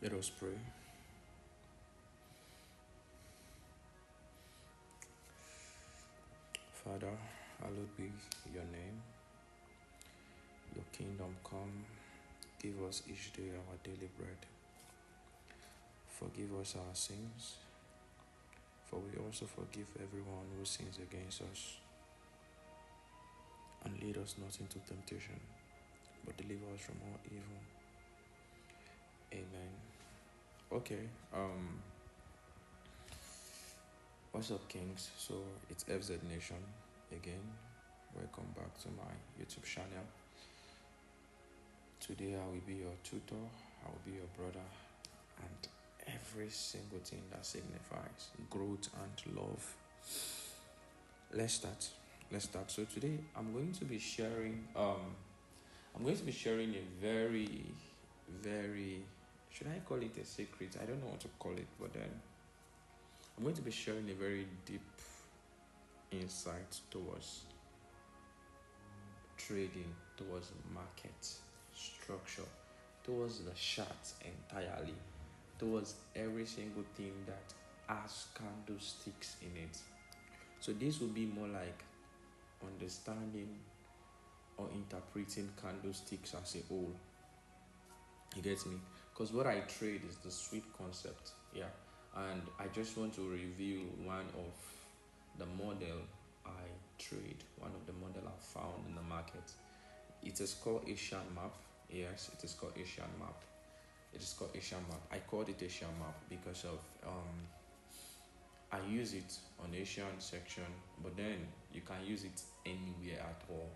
Let us pray. Father, hallowed be your name. Your kingdom come. Give us each day our daily bread. Forgive us our sins, for we also forgive everyone who sins against us. And lead us not into temptation, but deliver us from all evil. Amen. Okay, what's up, Kings? So it's FZ Nation again. Welcome back to my YouTube channel. Today I will be your tutor, I will be your brother, and every single thing that signifies growth and love. Let's start. So today I'm going to be sharing a very, should I call it a secret? I don't know what to call it, but then I'm going to be sharing a very deep insight towards trading, towards market structure, towards the chart entirely, towards every single thing that has candlesticks in it. So this will be more like understanding or interpreting candlesticks as a whole. You get me? Because what I trade is the sweep concept. Yeah. And I just want to review one of the model I trade, one of the model I found in the market. It is called Asian map. Yes, it is called Asian map. I called it Asian map because of I use it on Asian section, but then you can use it anywhere at all.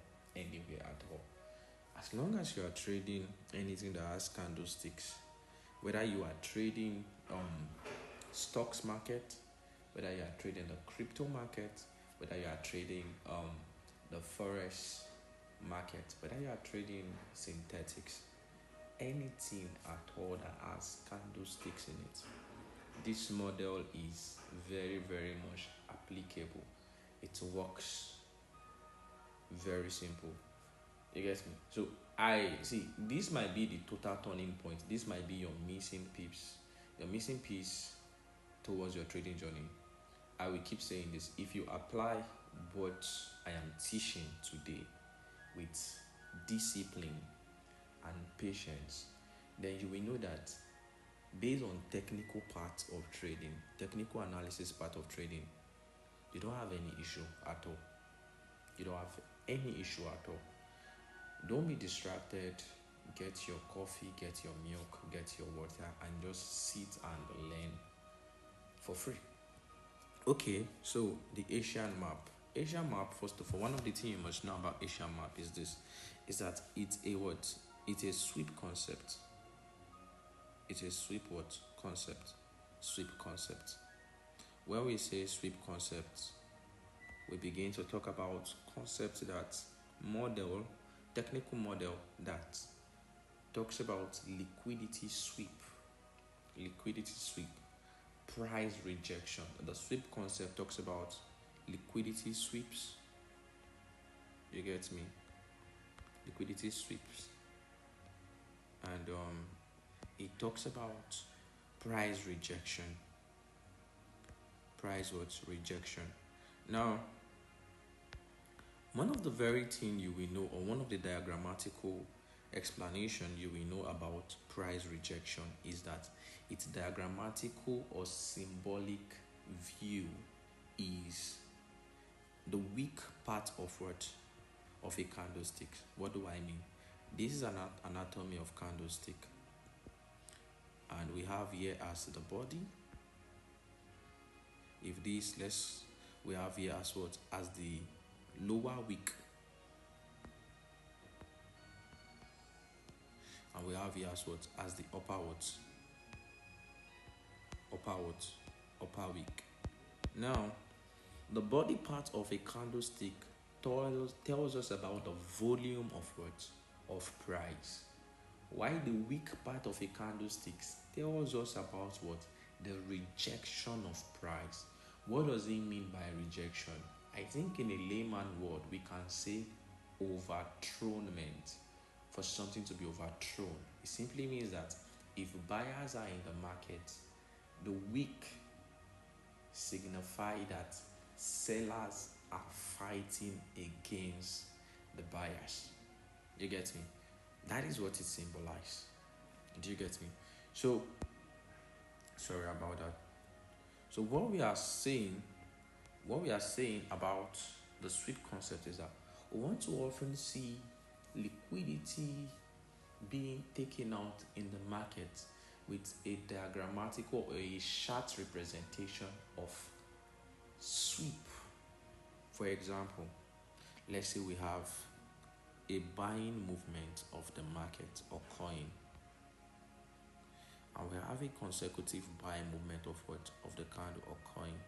As long as you are trading anything that has candlesticks, whether you are trading stocks market, whether you are trading the crypto market, whether you are trading the forex market, whether you are trading synthetics, anything at all that has candlesticks in it, this model is very, very much applicable. It works very simple. You get me? So I see this might be the total turning point. This might be your missing piece. Your missing piece towards your trading journey. I will keep saying this. If you apply what I am teaching today with discipline and patience, then you will know that based on technical part of trading, technical analysis part of trading, you don't have any issue at all. Don't be distracted. Get your coffee, get your milk, get your water, and just sit and learn for free. Okay, so the Asian map. First of all, one of the things you must know about Asian map is that it's a what? It's a sweep concept. It's a sweep what? Concept. Sweep concept. When we say sweep concept, we begin to talk about concepts that technical model that talks about liquidity sweep, price rejection. The sweep concept talks about liquidity sweeps. You get me? Liquidity sweeps. And it talks about price rejection. Rejection. Now, one of the very thing you will know, or one of the diagrammatical explanation you will know about price rejection is that its diagrammatical or symbolic view is the weak part of what? Of a candlestick. What do I mean? This is an anatomy of candlestick. And we have here as the body. If this, we have here as what? As the lower wick. And we have here as what? As the upper wick. Now, the body part of a candlestick tells us about the volume of what? Of price. While the weak part of a candlestick tells us about what? The rejection of price. What does it mean by rejection? I think in a layman word, we can say overthronement. For something to be overthrown, it simply means that if buyers are in the market, the week signify that sellers are fighting against the buyers. You get me? That is what it symbolizes. Do you get me? So, sorry about that. So what we are saying about the sweep concept is that we want to often see liquidity being taken out in the market with a diagrammatical or a chart representation of sweep. For example, let's say we have a buying movement of the market occurring, and we have a consecutive buying movement of what? Of the candle occurring.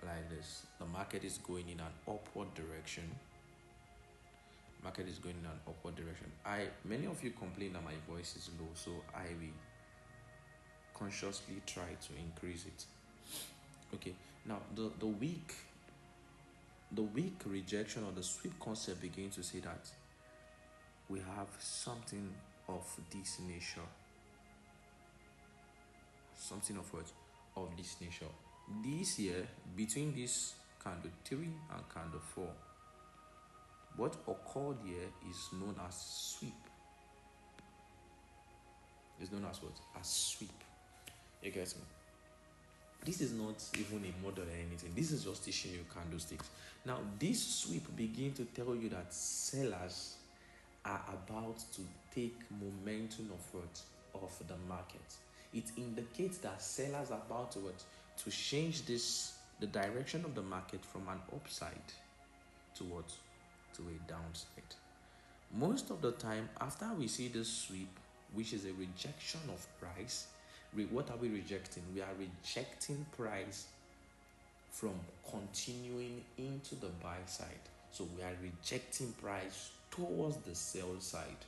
Like this. The market is going in an upward direction. Market is going in an upward direction. Many of you complain that my voice is low, so I will consciously try to increase it. Okay, now the weak rejection or the sweep concept begins to say that we have something of this nature. Something of what? Of this nature. This year, between this candle 3 and candle 4, what occurred here is known as sweep. It's known as what? As sweep. You get me? This is not even a model or anything. This is just teaching you candlesticks. Now, this sweep begins to tell you that sellers are about to take momentum of what? Of the market. It indicates that sellers are about to what? To change the direction of the market from an upside to what? To a downside. Most of the time, after we see this sweep, which is a rejection of price, what are we rejecting? We are rejecting price from continuing into the buy side. So we are rejecting price towards the sell side.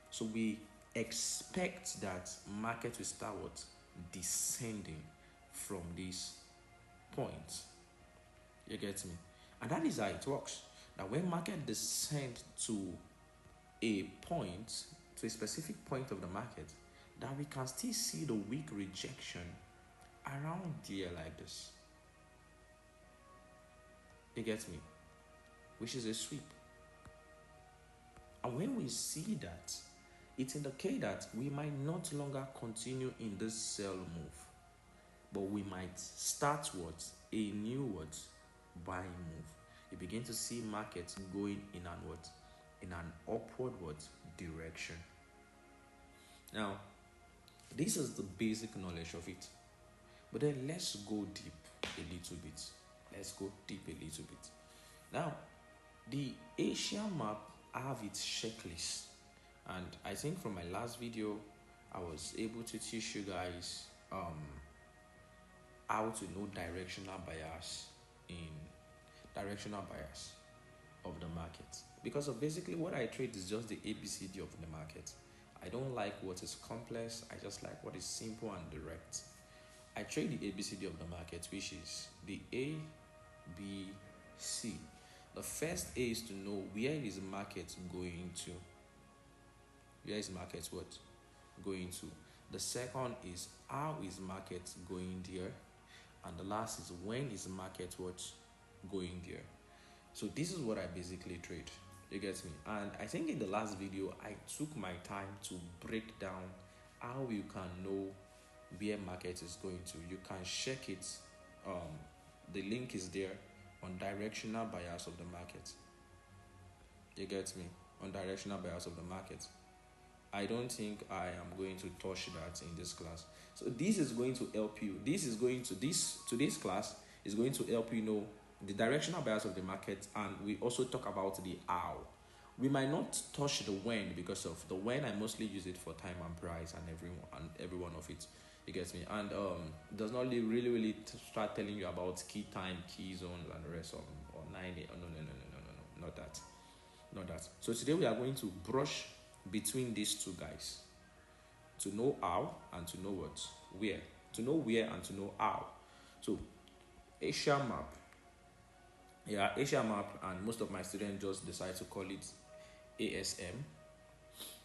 So we expect that market will start what? Descending from this point. You get me? And that is how it works. Now when market descends to a point, to a specific point of the market, that we can still see the weak rejection around here like this. You get me? Which is a sweep. And when we see that, it indicates that we might not longer continue in this sell move, but we might start what? A new what? Buying move. You begin to see markets going in an what? In an upward what? Direction. Now, this is the basic knowledge of it. But then let's go deep a little bit. Let's go deep a little bit. Now, the Asian map have its checklist. And I think from my last video, I was able to teach you guys how to know directional bias of the market. Because of basically what I trade is just the ABCD of the market. I don't like what is complex. I just like what is simple and direct. I trade the ABCD of the market, which is the A, B, C. The first A is to know where is the market going to. Where is market what? Going to. The second is how is market going there. And the last is when is market what? Going there. So this is what I basically trade. You get me? And I think in the last video, I took my time to break down how you can know where market is going to. You can check it. The link is there on directional bias of the market. You get me? On directional bias of the market. I don't think I am going to touch that in this class. So this is going to help you. Today's class is going to help you know the directional bias of the market, and we also talk about the how. We might not touch the when, because of the when I mostly use it for time and price and every one of it. You get me? And does not really start telling you about key time, key zones, and the rest of them, or 9 no, not that. So today we are going to brush between these two guys to know how and to know what, where, to know where and to know how. So Asia map, and most of my students just decide to call it ASM.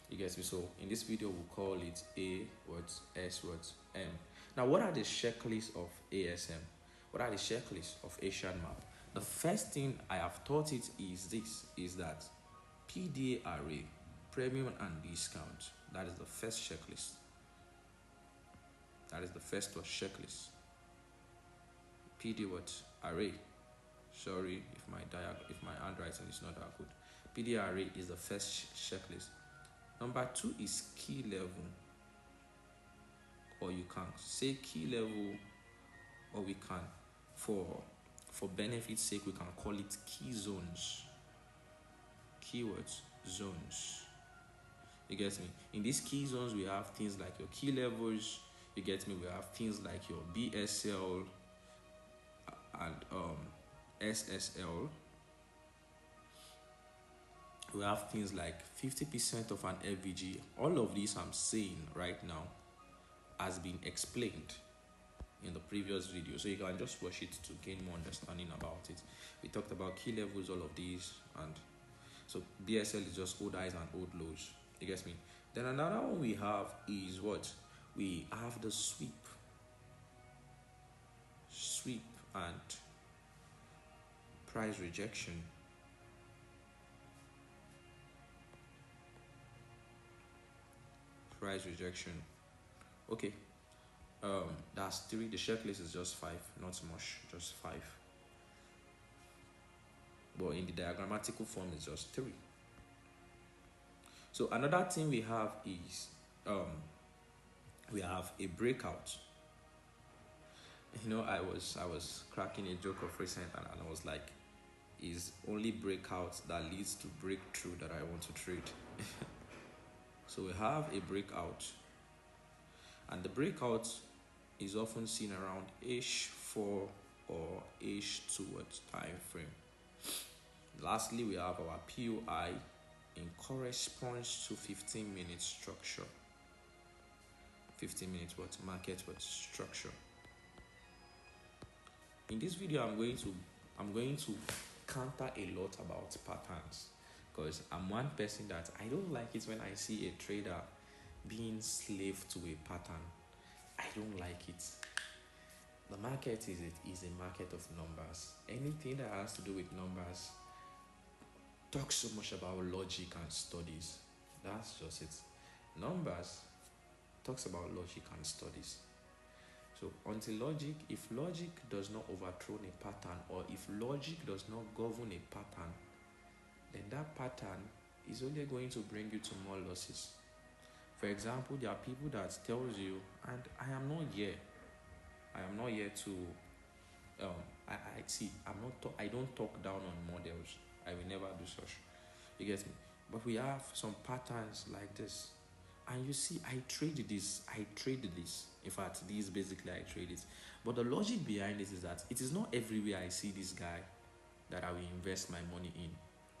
You get me? So in this video, we'll call it A words, S words, M. Now, what are the checklists of ASM? What are the checklists of Asian map? The first thing I have taught it is that PDA array, premium and discount. That is the first checklist. That is the first checklist. PD what? Array. Sorry if my handwriting is not that good. PD array is the first checklist. Number 2 is key level, or you can say key level, or we can, for benefit's sake, we can call it key zones. Keywords, zones. You get me? In these key zones, we have things like your key levels. You get me? We have things like your BSL and SSL. We have things like 50% of an FVG. All of these I'm saying right now has been explained in the previous video, so you can just watch it to gain more understanding about it. We talked about key levels, all of these, and so BSL is just old highs and old lows. You get me? Then another one we have is what? We have the sweep and price rejection. Price rejection. Okay. That's 3. The checklist is just 5, not much, just 5. But in the diagrammatical form, it's just 3. So another thing we have is we have a breakout. You know, I was cracking a joke of recent, and I was like, is only breakout that leads to breakthrough that I want to trade. So we have a breakout, and the breakout is often seen around H4 or H2 time frame. Lastly, we have our PUI in corresponds to 15-minute structure. 15 minutes market structure. In this video, I'm going to counter a lot about patterns, because I'm one person that I don't like it when I see a trader being slave to a pattern. I don't like it. The market is a market of numbers. Anything that has to do with numbers talks so much about logic and studies. That's just it. Numbers talks about logic and studies. So if logic does not overthrow a pattern, or if logic does not govern a pattern, then that pattern is only going to bring you to more losses. For example, there are people that tells you, and I am not here to I don't talk down on models. I will never do such. You get me? But we have some patterns like this. And you see, I traded this. In fact, this basically I trade it. But the logic behind it is that it is not everywhere I see this guy that I will invest my money in.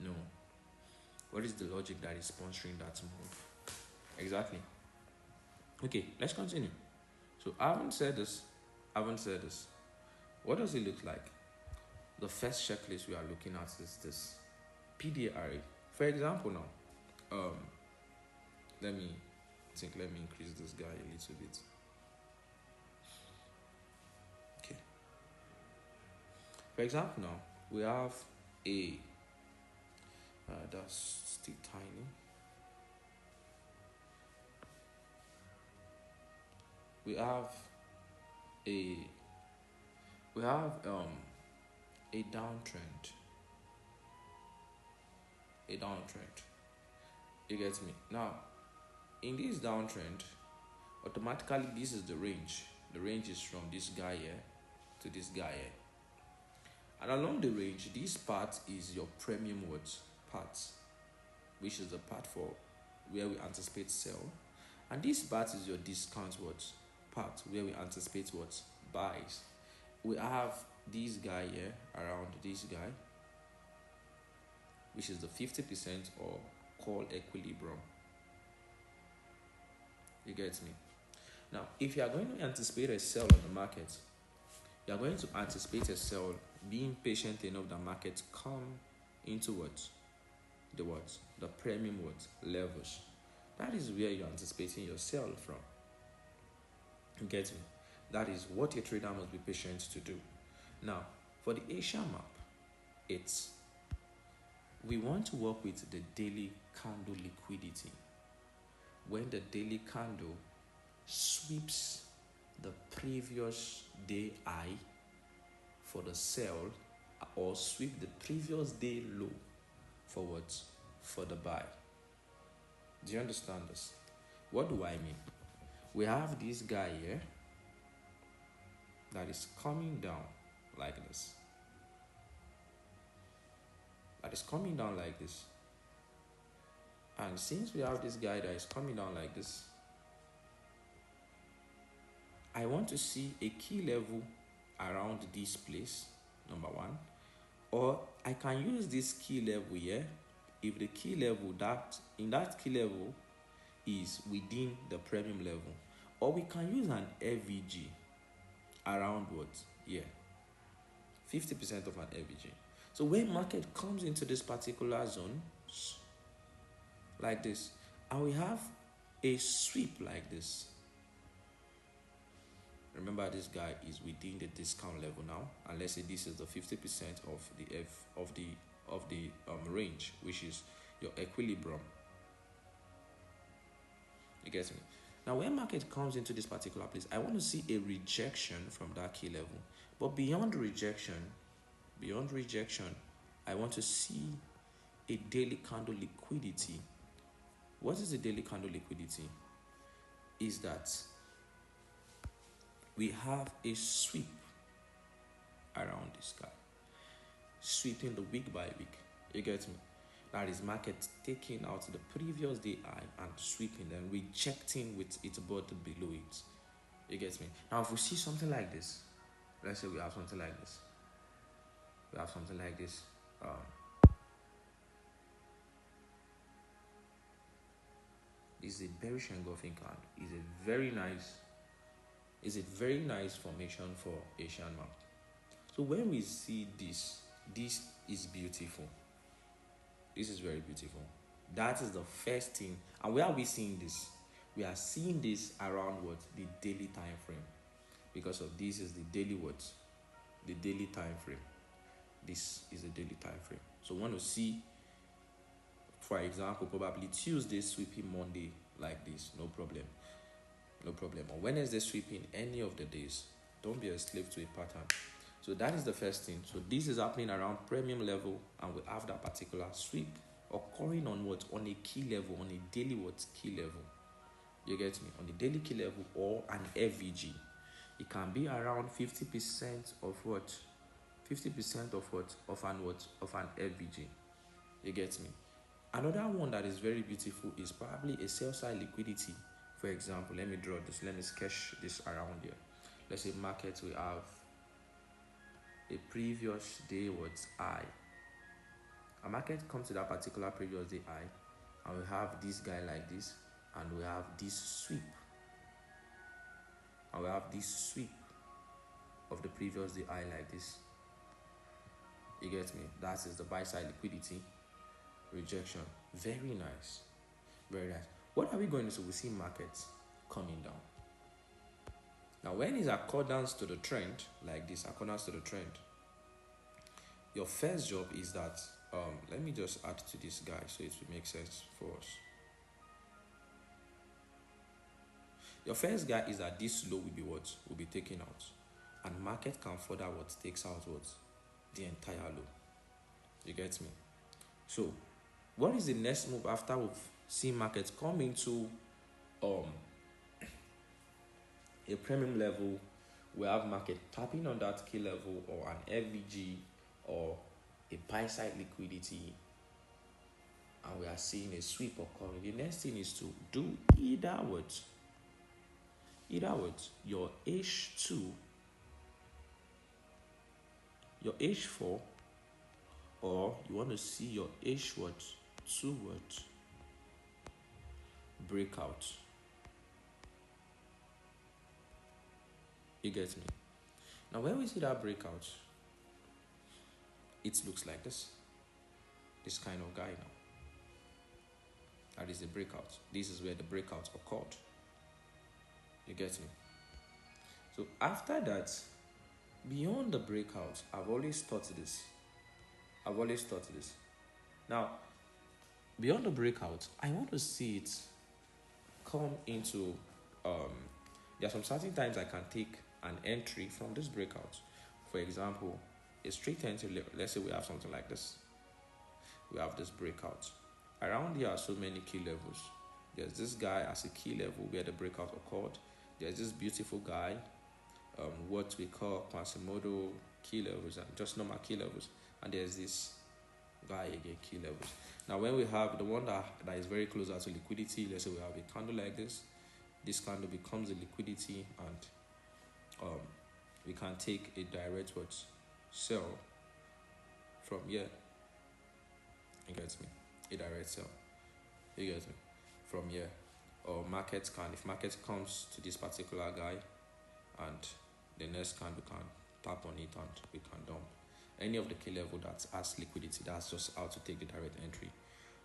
No. What is the logic that is sponsoring that move? Exactly. Okay, let's continue. So I haven't said this. What does it look like? The first checklist we are looking at is this PDA array. For example, now, let me increase this guy a little bit. Okay. For example, now we have a that's still tiny. We have a downtrend. You get me? Now, in this downtrend, automatically this is the range. The range is from this guy here to this guy here. And along the range, this part is your premium part, which is the part for where we anticipate sell. And this part is your discount part, where we anticipate buys. We have this guy here around this guy, which is the 50% or call equilibrium. You get me? Now, if you are going to anticipate a sell on the market, you are going to anticipate a sell, being patient enough the market come into the premium levels. That is where you're anticipating your sell from. You get me? That is what a trader must be patient to do. Now, for the Asian map, we want to work with the daily candle liquidity. When the daily candle sweeps the previous day high for the sell, or sweep the previous day low for what? For the buy. Do you understand this? What do I mean? We have this guy here that is coming down like this. That is coming down like this. And since we have this guy that is coming down like this, I want to see a key level around this place, number one. Or I can use this key level here if the key level in that key level is within the premium level. Or we can use an FVG around what? Yeah, 50% of an FVG. So when market comes into this particular zone, like this, and we have a sweep like this. Remember, this guy is within the discount level now, and let's say this is the 50% of the range, which is your equilibrium. You get me? Now, when market comes into this particular place, I want to see a rejection from that key level. But beyond rejection, I want to see a daily candle liquidity. What is the daily candle liquidity? Is that we have a sweep around this guy, sweeping the week by week. You get me? That is market taking out the previous day high and sweeping, then rejecting with its bottom below it. You get me? Now, if we see something like this, let's say we have something like this. This is a bearish engulfing candle. It's a very nice formation for Asian map. So when we see this is beautiful. This is very beautiful. That is the first thing. And where are we seeing this? We are seeing this around what? The daily time frame. Because of this is the daily what? The daily time frame. This is the daily time frame. So we want to see, for example, probably Tuesday sweeping Monday like this. No problem. Or Wednesday sweeping any of the days. Don't be a slave to a pattern. So that is the first thing. So this is happening around premium level, and we have that particular sweep occurring on what? On a key level, on a daily what? Key level. You get me? On the daily key level or an FVG. It can be around 50% of what? 50% of what? Of an FVG. You get me? Another one that is very beautiful is probably a sell side liquidity. For example, let me draw this. Let me sketch this around here. Let's say market, we have a previous day high. A market comes to that particular previous day high, and we have this guy like this, and we have this sweep. And we have this sweep of the previous day high like this. You get me? That is the buy side liquidity. Rejection. Very nice. Very nice. What are we going to do? We see markets coming down. Now, when it's accordance to the trend, like this, accordance to the trend, your first job is that, let me just add to this guy so it will make sense for us. Your first guy is that this low will be what? Will be taken out. And market can further what? Takes out what? The entire low. You get me? So, what is the next move after we've seen markets come into a premium level? We have market tapping on that key level or an FVG or a buy side liquidity, and we are seeing a sweep occurring. The next thing is to do either what? Your H2, your H4, or you want to see your H2 breakout. You get me? Now, when we see that breakout, it looks like this kind of guy now. That is the breakout. This is where the breakout occurred. You get me? So after that, beyond the breakout, I've always taught this. Now, beyond the breakout, I want to see it come into, there are some certain times I can take an entry from this breakout. For example, a straight entry, let's say we have something like this. We have this breakout. Around here are so many key levels. There's this guy as a key level where the breakout occurred. There's this beautiful guy, what we call Quasimodo key levels, and just normal key levels. And there's this guy again, key levels. Now when we have the one that is very closer to liquidity, let's say we have a candle like this candle becomes a liquidity, and we can take a direct sell from here. You get me? A direct sell. You get me? From here. Or market can, if market comes to this particular guy and the next candle can tap on it and we can dump. Any of the key level that has liquidity, that's just how to take the direct entry.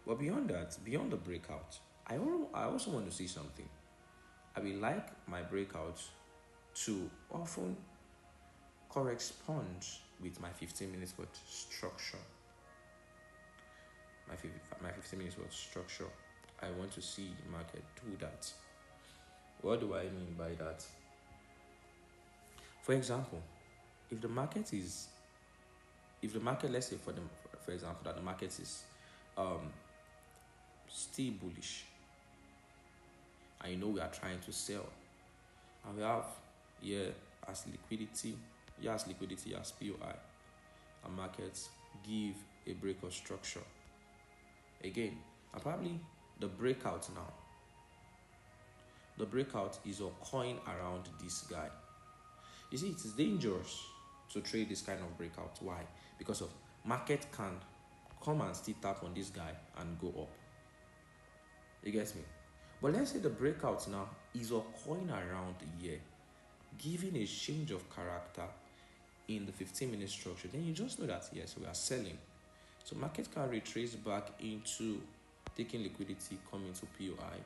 But beyond that, beyond the breakout, I also want to see something. I will like my breakout to often correspond with my 15 minutes worth structure. My 15 minutes worth structure. I want to see market do that. What do I mean by that? For example, if the market, let's say for example that the market is still bullish, and we are trying to sell, and we have here as liquidity, as POI, and markets give a break of structure again, and probably the breakout is occurring around this guy. You see, it is dangerous to trade this kind of breakout. Why? Because of market can come and still tap on this guy and go up. You get me? But let's say the breakout now is occurring around here, giving a change of character in the 15-minute structure. Then you just know that yes, we are selling. So market can retrace back into taking liquidity, come into POI,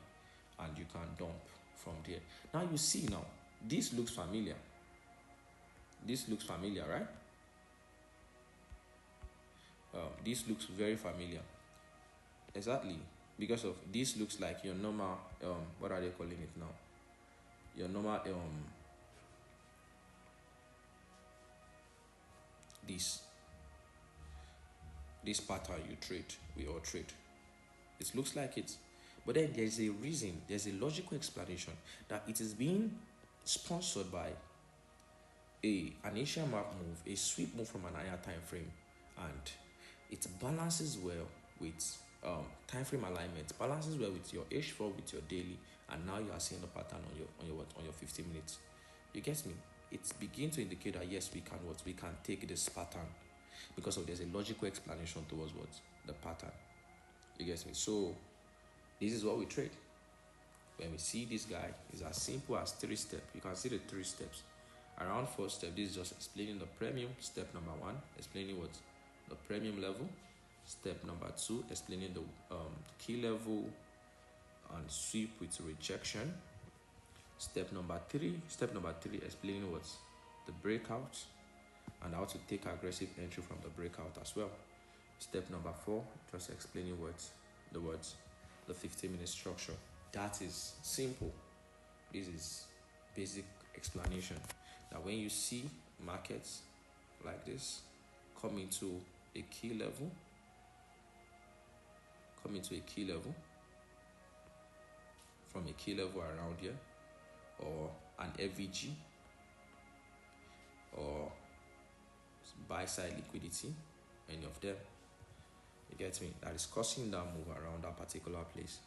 and you can dump from there. Now you see, now this looks familiar. Right? This looks very familiar. Exactly, because of this looks like your normal what are they calling it now? Your normal this pattern you trade, we all trade. It looks like it, but then there's a reason, there's a logical explanation that it is being sponsored by an Asian mark move, a sweep move from an higher time frame, and it balances well with time frame alignment, balances well with your H4, with your daily, and now you are seeing the pattern on your 15 minutes. You get me? It begins to indicate that yes, we can take this pattern, because there's a logical explanation towards the pattern. You get me? So this is what we trade. When we see this guy, it's as simple as 3 steps. You can see the 3 steps. Around 4 steps, this is just explaining the premium. Step number 1, explaining what the premium level. Step number 2, explaining the key level and sweep with rejection. Step number 3, explaining what's the breakout and how to take aggressive entry from the breakout as well. Step number 4, just explaining the 15-minute structure. That is simple. This is basic explanation. Now when you see markets like this come into a key level, from a key level around here, or an FVG, or buy side liquidity, any of them, you get me, that is causing that move around that particular place,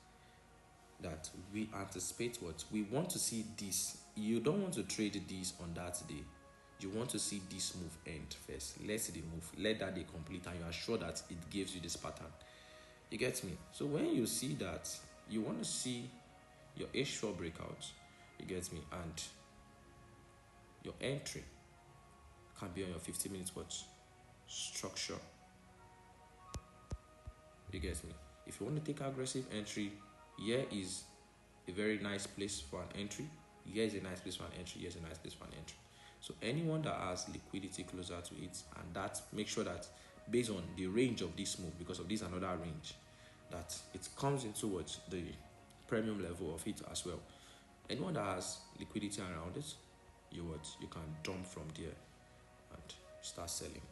that we anticipate what we want to see. This, you don't want to trade this on that day. You want to see this move end first. Let the move, let that day complete, and you are sure that it gives you this pattern. You get me? So when you see that, you want to see your H4 breakout, you get me, and your entry can be on your 15 minutes structure. You get me? If you want to take aggressive entry, Here is a very nice place for an entry. Here is a nice place for an entry. Here is a nice place for an entry. So anyone that has liquidity closer to it, and that make sure that based on the range of this move, because of this another range, that it comes into what the premium level of it as well. Anyone that has liquidity around it, you can dump from there and start selling.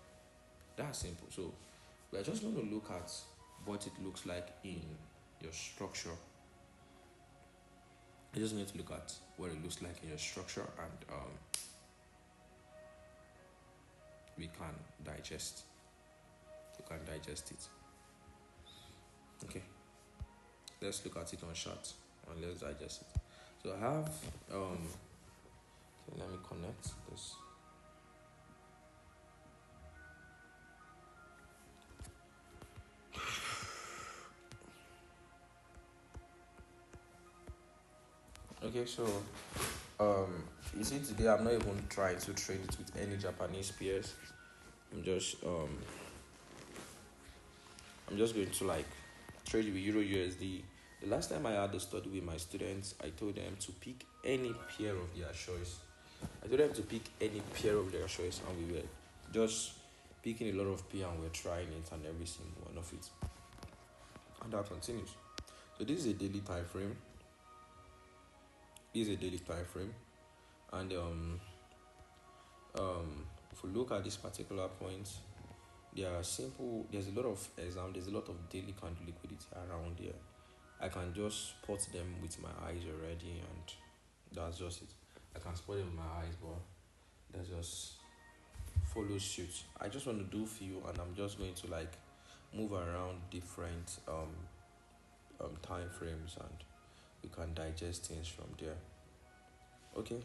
That's simple. So we're just going to look at what it looks like in your structure. I just need to look at what it looks like in your structure, and we can digest. You can digest it. Okay. Let's look at it on chart and let's digest it. So I have okay, let me connect this. Okay, so you see today I'm not even trying to trade it with any Japanese peers. I'm just going to like trade with EURUSD. The last time I had a study with my students, I told them to pick any pair of their choice. And we were just picking a lot of pair and we're trying it and every single one of it. And that continues. So this is a daily time frame. And if we look at this particular point, there's a lot of daily candle liquidity around here. I can just spot them with my eyes already, and that's just it. I can spot them with my eyes, but that's just follow suit. I just want to do few, and I'm just going to like move around different time frames, and we can digest things from there. Okay,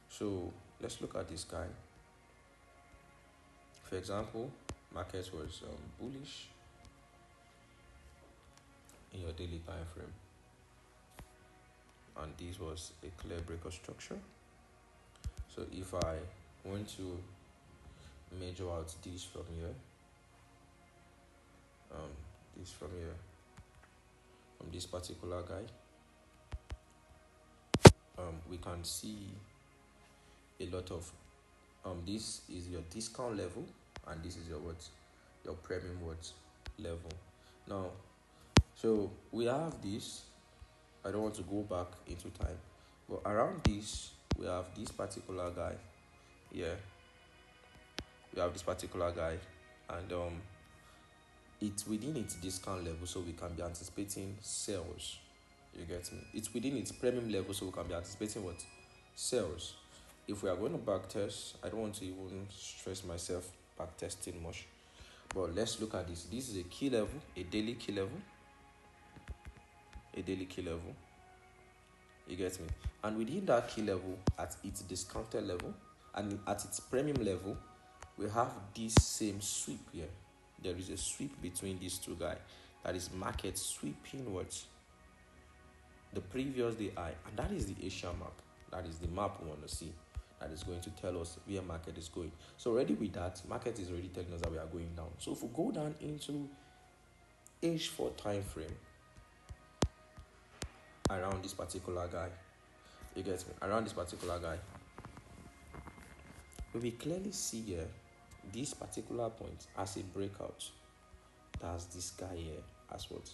so let's look at this guy. For example, market was bullish in your daily time frame, and this was a clear break of structure. So if I want to measure out this from here, from this particular guy, we can see a lot of this is your discount level, and this is your premium level. Now, so we have this. I don't want to go back into time, but around this we have this particular guy. Yeah, we have this particular guy, and it's within its discount level, so we can be anticipating sales. You get me? It's within its premium level, so we can be anticipating what? Sales. If we are going to back test, I don't want to even stress myself back testing much, but let's look at this. This is a key level, a daily key level. You get me? And within that key level, at its discounted level and at its premium level, we have this same sweep here. There is a sweep between these two guys. That is market sweeping what? The previous day high, and that is the Asian map. That is the map we want to see. That is going to tell us where market is going. So already with that, market is already telling us that we are going down. So if we go down into H4 time frame, around this particular guy, you get me? Around this particular guy, we clearly see here this particular point as a breakout. That's this guy here as what?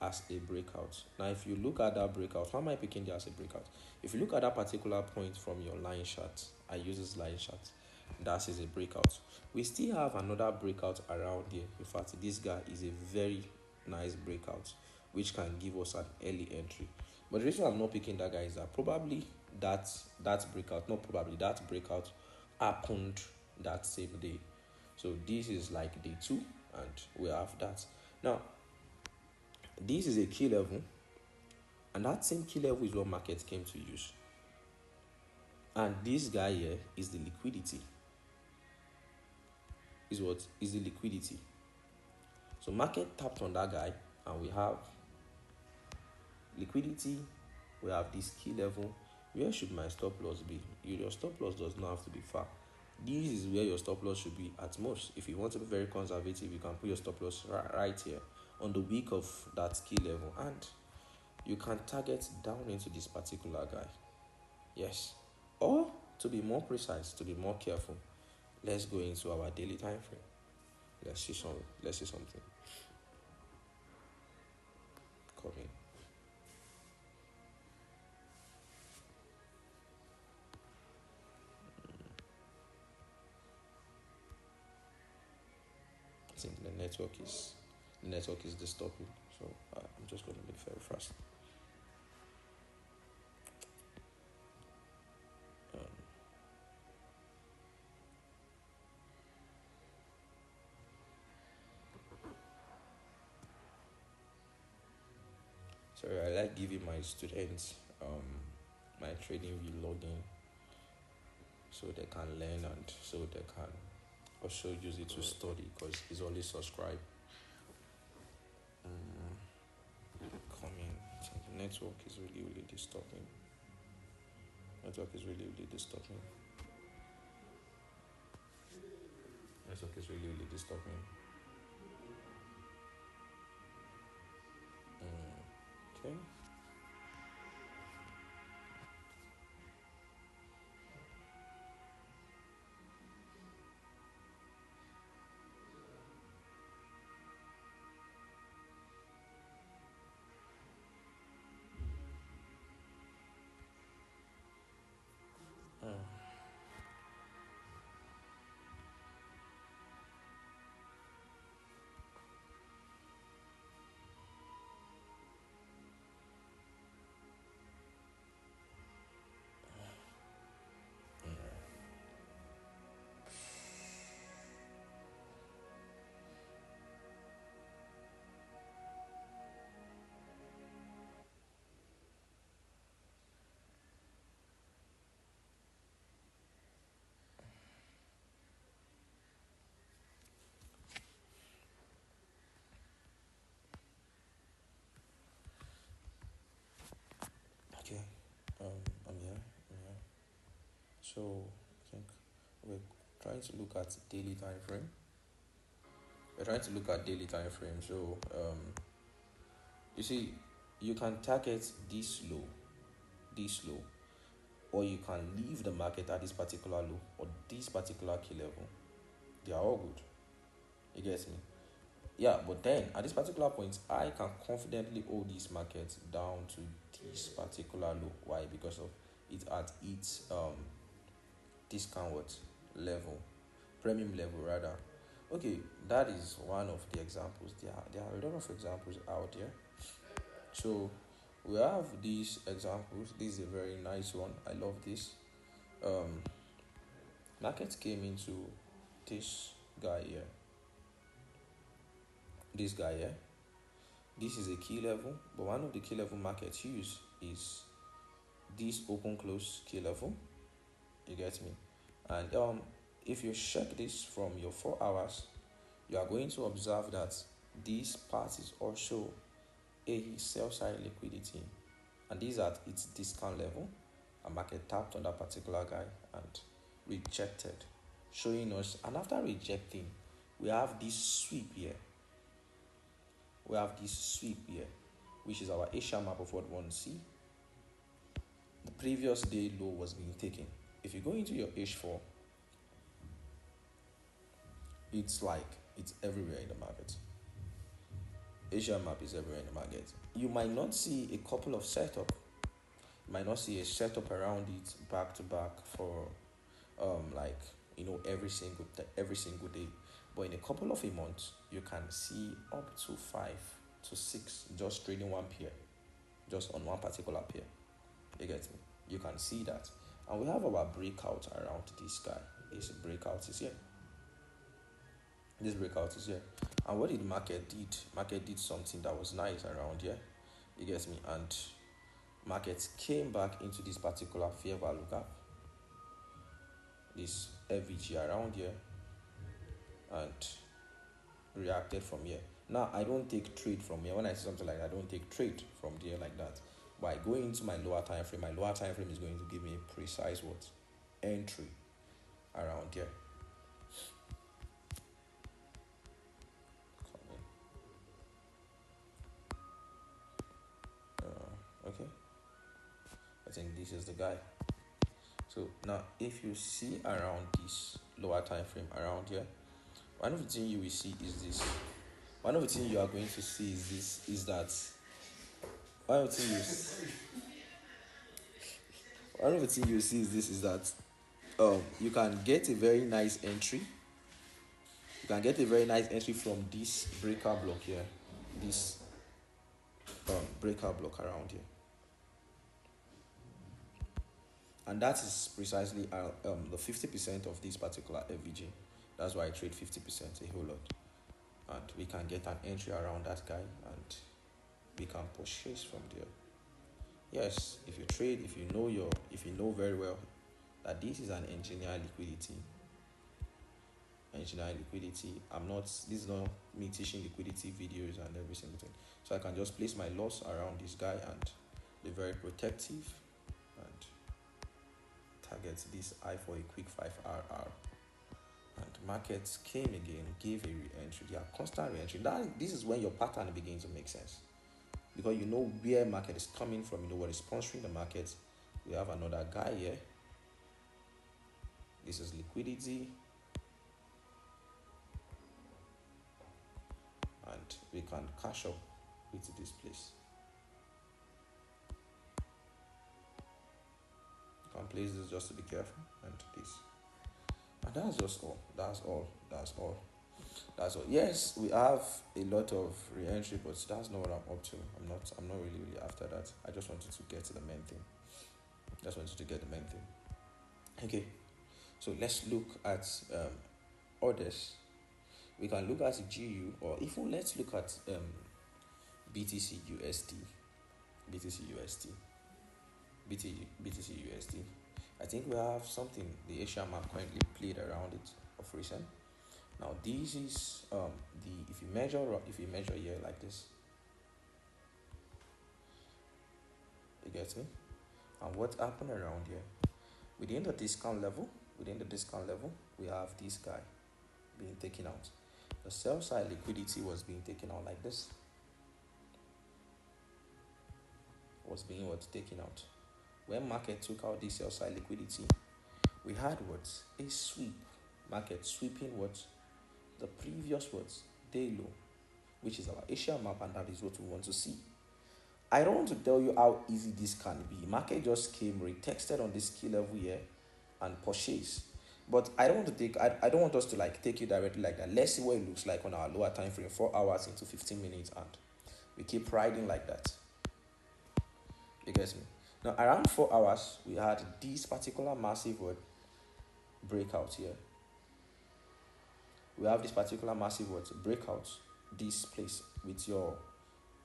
As a breakout. Now, if you look at that breakout, why am I picking that as a breakout? If you look at that particular point from your line chart, I use this line chart. That is a breakout. We still have another breakout around here. In fact, this guy is a very nice breakout, which can give us an early entry. But the reason I'm not picking that guy is that probably that breakout happened that same day. So this is like day 2, and we have that. Now, this is a key level, and that same key level is what market came to use. And this guy here is the liquidity. Is the liquidity. So market tapped on that guy, and we have liquidity. We have this key level. Where should my stop loss be? Your stop loss does not have to be far. This is where your stop loss should be at most. If you want to be very conservative, you can put your stop loss right here. on the week of that key level, and you can target down into this particular guy. Yes. Or to be more precise, to be more careful, let's go into our daily time frame. Let's see something coming. I think the network is disturbing, so I'm just going to make very fast. Sorry, I like giving my students my trading view login so they can learn and so they can also use it to study because it's only subscribe. Coming. The network is really disturbing. Network is really disturbing. Network is really disturbing. Okay. Okay. I'm here. So I think we're trying to look at daily time frame. So you see, you can target this low, or you can leave the market at this particular low or this particular key level. They are all good. You get me? Yeah, but then at this particular point, I can confidently hold this market down to this particular low. Why? Because of it at its discount level, premium level rather. Okay, that is one of the examples. There are a lot of examples out there. So we have these examples. This is a very nice one. I love this. Market came into this guy here. This guy here. This is a key level, but one of the key level markets use is this open close key level. You get me? And if you check this from your 4 hours, you are going to observe that this part is also a sell side liquidity, and this at its discount level. A market tapped on that particular guy and rejected, showing us, and after rejecting, we have this sweep here. Which is our Asia map of what we want to see. The previous day low was being taken. If you go into your H4, it's everywhere in the market. Asia map is everywhere in the market. You might not see a couple of setup. You might not see a setup around it back to back for every single day. But in a couple of months, you can see up to 5 to 6 just trading one pair, just on one particular pair. You get me? You can see that. And we have our breakout around this guy. This breakout is here. And what did market did? Market did something that was nice around here. You get me? And markets came back into this particular fair value gap. This FVG around here. And reacted from here. Now, I don't take trade from here. When I see something like that, I don't take trade from there like that. By going into my lower time frame is going to give me a precise entry around here. think this is the guy. So now if you see around this lower time frame around here, one of the things you will see is this. One of the things you are going to see is this, is that one of the things you see is this, is that you can get a very nice entry. You can get a very nice entry from this breaker block here, this breaker block around here, and that is precisely the 50% of this particular FVG. That's why I trade 50%, a whole lot, and we can get an entry around that guy, and we can purchase from there. Yes, if you trade, if you know very well that this is an engineered liquidity. This is not me teaching liquidity videos and every single thing. So I can just place my loss around this guy and be very protective and target this eye for a quick 5RR. And markets came again, gave a re-entry. They are constant re-entry. This is when your pattern begins to make sense, because you know where market is coming from, you know what is sponsoring the market. We have another guy here. This is liquidity, and we can cash up with this place. You can place this just to be careful, and this, and that's just all. That's all. Yes, we have a lot of re-entry, but that's not what I'm up to. I'm not really after that. I just wanted to get to the main thing. Okay, so let's look at orders. We can look at GU, or even let's look at BTCUSD. I think we have something, the Asia map currently played around it of recent. Now this is if you measure here like this, you get me? And what happened around here? Within the discount level, we have this guy being taken out. The sell side liquidity was being taken out like this. Taken out. When market took out this sell side liquidity, we had a sweep. Market sweeping the previous day low, which is our Asia map, and that is what we want to see. I don't want to tell you how easy this can be. Market just came, retested on this key level here, and purchased. But I don't want us to take you directly like that. Let's see what it looks like on our lower time frame, 4 hours into 15 minutes, and we keep riding like that. You get me? Now around 4 hours, we had this particular massive breakout here. We have this particular massive breakout, this place with your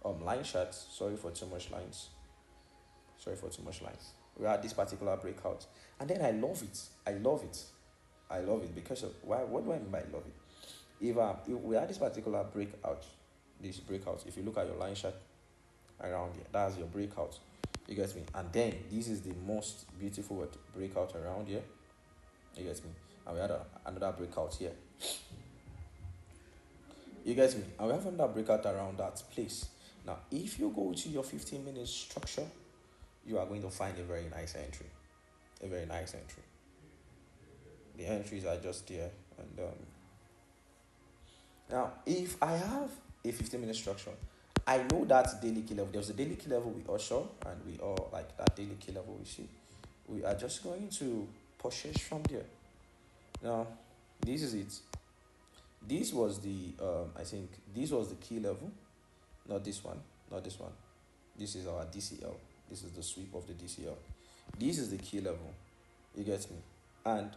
line charts. Sorry for too much lines. We had this particular breakout, and then I love it because of why. What do I mean by love it? If we had this particular breakout, if you look at your line chart around here, that's your breakout. You get me? And then this is the most beautiful breakout around here. You get me? And we had another breakout here. You get me? And we have another breakout around that place. Now, if you go to your 15-minute structure, you are going to find a very nice entry. The entries are just there. And now, if I have a 15-minute structure, I know that daily key level. There's a daily key level we all saw, and we all like that daily key level we see. We are just going to purchase from there. Now, this is it. This was the I think this was the key level, not this one. This is our DCL. This is the sweep of the DCL. This is the key level. You get me? And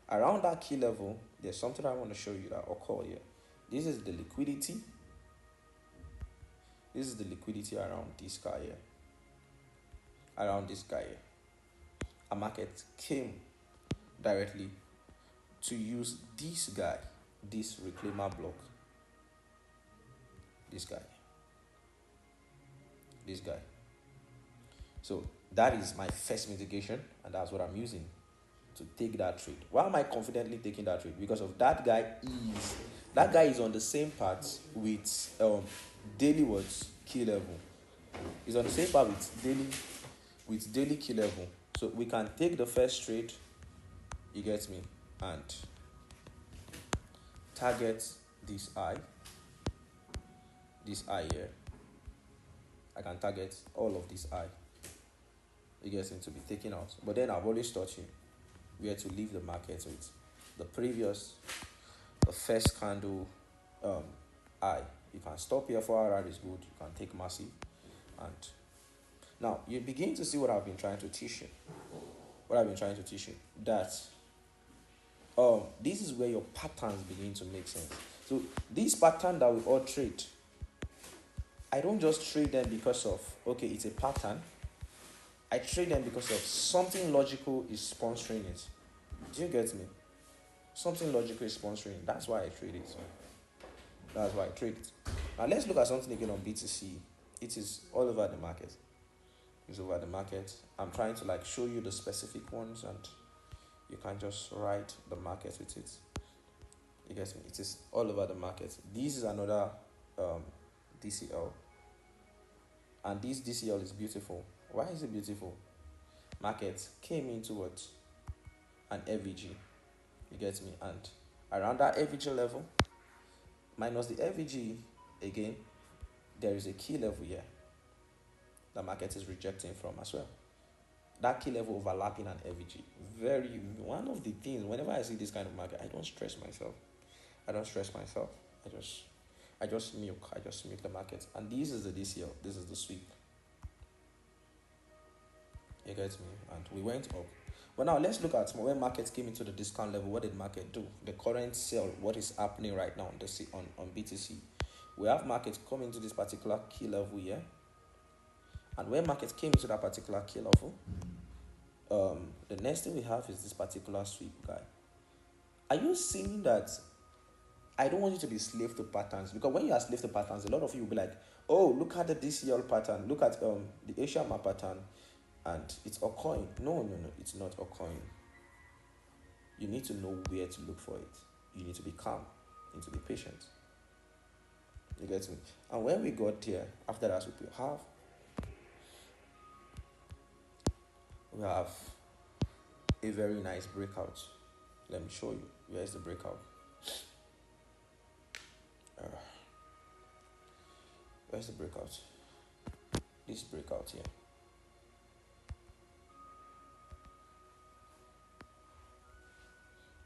around that key level, there's something I want to show you that occur here. This is the liquidity. This is the liquidity around this guy here. A market came directly to use this guy, this reclaimer block. This guy. So that is my first mitigation, and that's what I'm using to take that trade. Why am I confidently taking that trade? Because of that guy is on the same path with daily key level. He's on the same path with daily with daily key level. So we can take the first trade, you get me, and target this eye here. I can target all of this eye, you get me, to be taken out. But then I've always taught you where to leave the market with the first candle eye. You can stop here. 4 hour is good. You can take massive. And now you begin to see what I've been trying to teach you. That this is where your patterns begin to make sense. So these patterns that we all trade, I don't just trade them because of, okay, it's a pattern. I trade them because of something logical is sponsoring it. Do you get me? Something logical is sponsoring. That's why I trade it. Now let's look at something again on BTC. It is all over the market. It's over the market. I'm trying to like show you the specific ones, and you can just write the market with it. You get me? It is all over the market. This is another DCL. And this DCL is beautiful. Why is it beautiful? Market came into what? An FVG. You get me? And around that FVG level, minus the FVG again, there is a key level here the market is rejecting from as well. That key level overlapping an FVG. One of the things, whenever I see this kind of market, I don't stress myself. I just milk the market. And this is the DCL. This is the sweep. You get me? And we went up. But now let's look at when markets came into the discount level. What did market do? The current sell, what is happening right now on BTC? We have markets coming to this particular key level here. And when markets came into that particular key level, the next thing we have is this particular sweep guy. Are you seeing that? I don't want you to be slave to patterns, because when you are slave to patterns, a lot of you will be like, oh, look at the DCL pattern, look at the Asian map pattern, and it's occurring. No, it's not occurring. You need to know where to look for it. You need to be calm. You need to be patient. You get me? And when we got here, after that, we have a very nice breakout. Let me show you. Where is the breakout? Where's the breakout? This breakout here.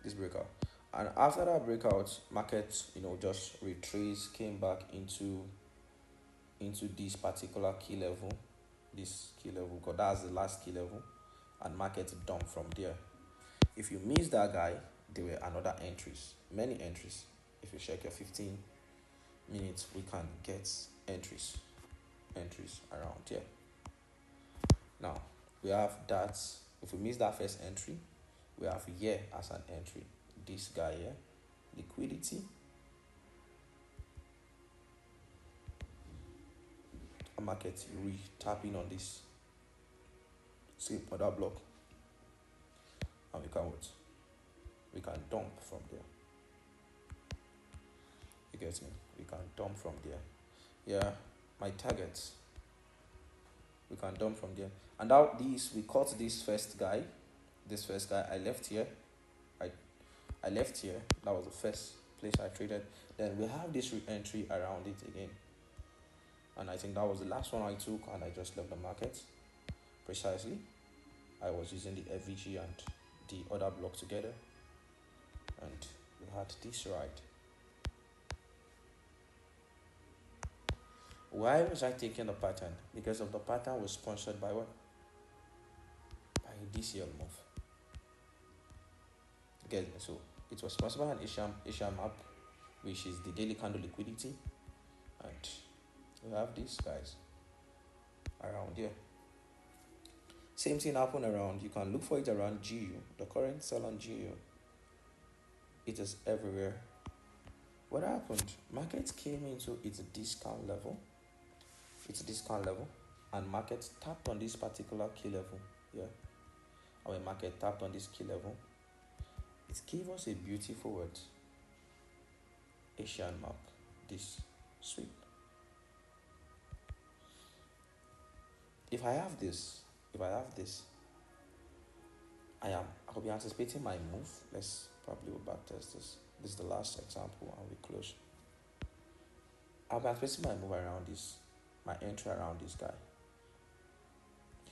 This breakout. And after that breakout, market, just retraced, came back into this particular key level. This key level, because that's the last key level. And market dumped from there. If you miss that guy, there were another entries. Many entries. If you check your 15 minutes, we can get entries around here. Now we have that. If we miss that first entry, we have here as an entry this guy here, liquidity, a market tapping on this same other block, and we can dump from there. You get me? We can dump from there. Yeah, my targets. We can dump from there. And now we caught this first guy. I left here. I left here. That was the first place I traded. Then we have this re-entry around it again. And I think that was the last one I took, and I just left the market. Precisely. I was using the FVG and the other block together. And we had this ride. Why was I taking the pattern? Because of the pattern was sponsored by what? By a DCL move. Get me? So it was sponsored by an Asian map, which is the daily candle liquidity, and we have these guys around here. Same thing happened around. You can look for it around GU. The current sell on GU. It is everywhere. What happened? Market came into its discount level. And market tapped on this particular key level. Yeah. And when market tapped on this key level, it gave us a beautiful word. Asian map. This sweep. If I have this, if I have this, I'll be anticipating my move. Let's probably back test this. This is the last example and we close. I'll be anticipating my move around this, my entry around this guy.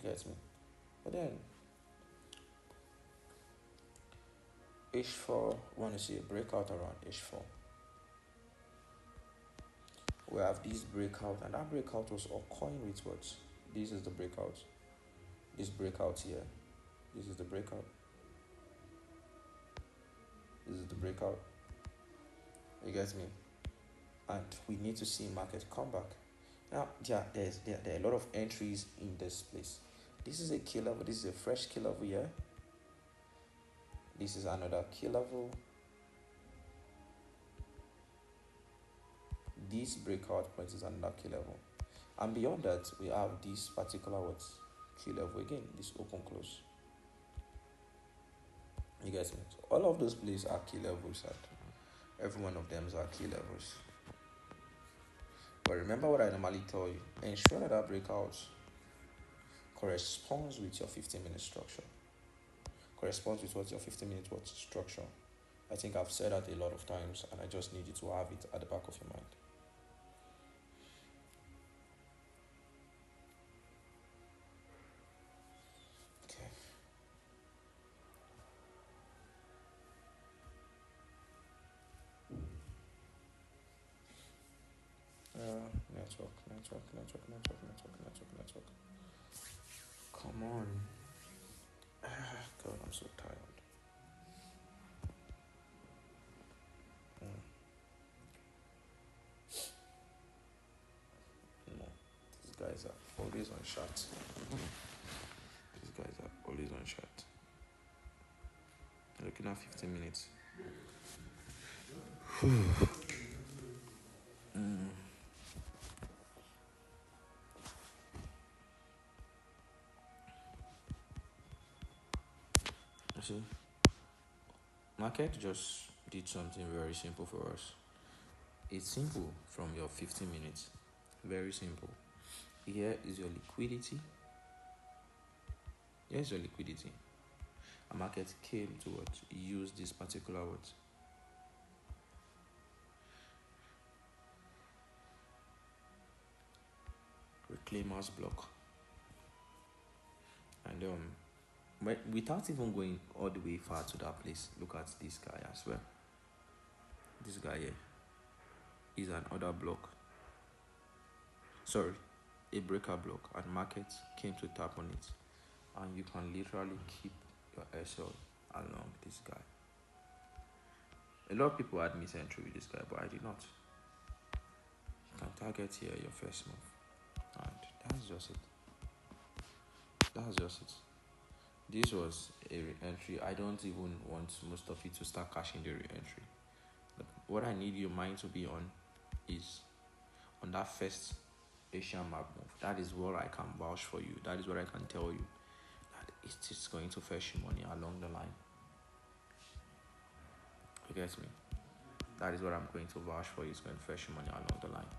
You get me? But then H4, want to see a breakout around H4. We have this breakout, and that breakout was occurring with what? This is the breakout. This breakout here. This is the breakout. This is the breakout. You get me? And we need to see market come back. Now, there are a lot of entries in this place. This is a key level. This is a fresh key level here. This is another key level. This breakout point is another key level. And beyond that, we have this particular key level again. This open close. You guys me? So all of those places are key levels, and every one of them are key levels. But remember what I normally tell you: ensure that breakout corresponds with your 15-minute structure. Corresponds with what your 15-minute structure. I think I've said that a lot of times, and I just need you to have it at the back of your mind. Network. Come on. God, I'm so tired. No, these guys are always on chat. Looking at 15 minutes. You see, market just did something very simple for us. It's simple from your 15 minutes. Very simple. Here is your liquidity. Here's your liquidity. A market came to use this particular reclaimers block. And without even going all the way far to that place, look at this guy as well. This guy here is another block. Sorry, a breaker block, and market came to tap on it. And you can literally keep your SL along this guy. A lot of people had missed entry with this guy, but I did not. You can target here your first move. And that's just it. This was a re-entry. I don't even want most of you to start cashing the re-entry. What I need your mind to be on is on that first Asian map move. That is what I can vouch for you. That is what I can tell you. That it is going to fetch you money along the line. You get me? That is what I'm going to vouch for you. It's going to fetch you money along the line.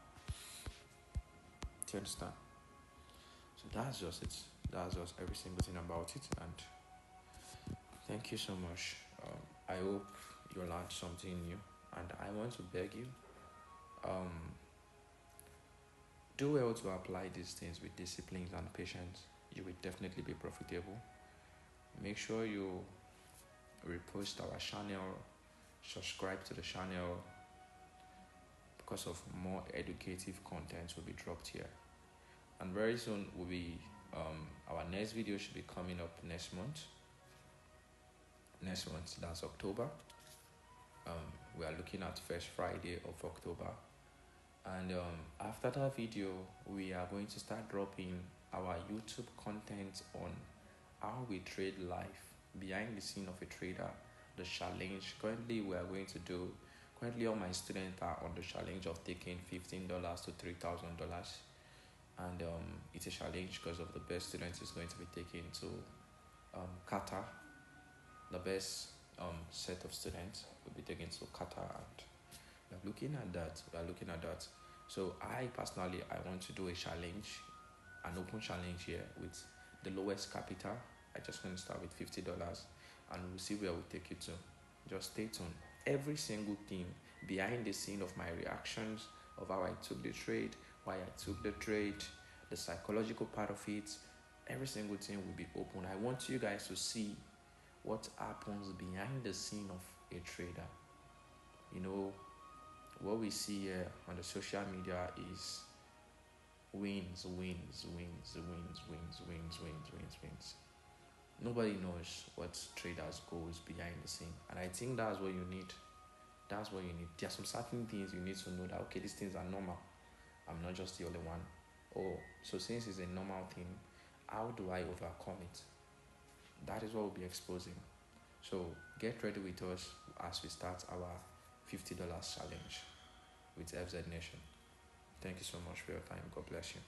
Do you understand? So that's just it. That's just every single thing about it. And thank you so much. I hope you learned something new. And I want to beg you, do well to apply these things with discipline and patience. You will definitely be profitable. Make sure you repost our channel, subscribe to the channel, because of more educative content will be dropped here. And very soon will be our next video should be coming up next month, that's October. We are looking at first Friday of October, and after that video we are going to start dropping our YouTube content on how we trade live, behind the scene of a trader, the challenge. Currently all my students are on the challenge of taking $15 to $3,000, and it's a challenge because of the best students is going to be taken to Qatar. The best set of students will be taken to Qatar, and we are looking at that. So I personally want to do a challenge, an open challenge here with the lowest capital. I just going to start with $50 and we'll see where we take you to. Just stay tuned. Every single thing behind the scene of my reactions, of how I took the trade, why I took the trade, the psychological part of it, every single thing will be open. I want you guys to see what happens behind the scene of a trader. You know, what we see here on the social media is wins. Nobody knows what traders' goals behind the scene. And I think that's what you need. That's what you need. There are some certain things you need to know that, okay, these things are normal. I'm not just the only one. Oh, so since it's a normal thing, how do I overcome it? That is what we'll be exposing. So get ready with us as we start our $50 challenge with FZ Nation. Thank you so much for your time. God bless you.